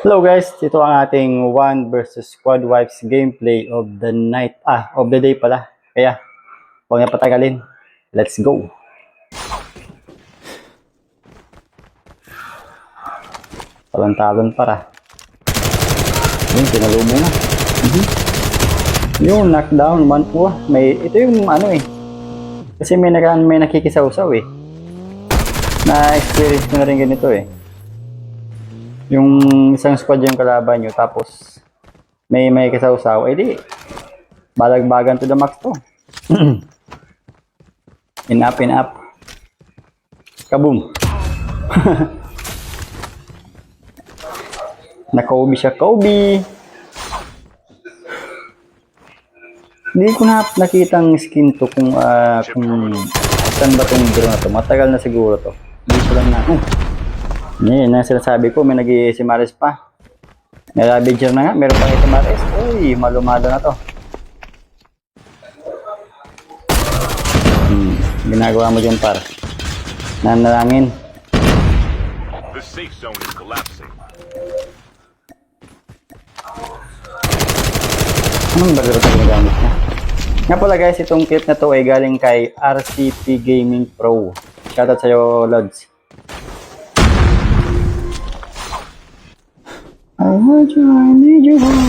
Hello guys, ito ang ating 1 versus Squad Wipes gameplay of the night, of the day pala. Kaya, huwag na patagalin. Let's go! Talon-talon para. Yun, pinalumo na. Yung knockdown, man po. Ito yung ano eh. Kasi may nakikisaw-saw eh. Na-experience ko na rin ganito eh. Yung isang squad yung kalaban nyo, tapos may kasaw-saw, di balagbagan to the max to. In up. Kaboom. Na-Kobe siya, Kobe. Hindi ko na nakitang skin to kung saan ba tong drone na to. Matagal na siguro to. Hindi ko lang na. Yan ang sinasabi ko, may nag-isimaris pa. May ravager na nga, meron pang isimaris. Uy, malumado na to. Ginagawa mo dyan par. Nanalangin. The safe zone is collapsing. Anong bagay ito ginagamit niya? Nga pala guys, itong clip na to ay galing kay RCP Gaming Pro. Shoutout sa'yo, Lods. I want you, I need you, hold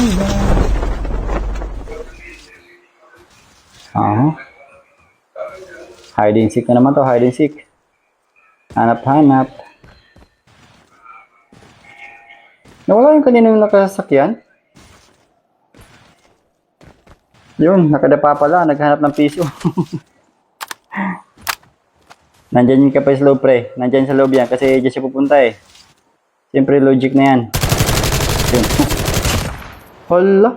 on. Hide and seek na naman to, hide and seek. Hanap. Nawala yung kanina yung nakasakyan. Yun, nakadapa pala, naghanap ng piso. Nandyan yung kapay sa loob pre, nandyan sa loob yan kasi dyan siya pupunta eh. Siyempre logic na yan. Yun. Hala.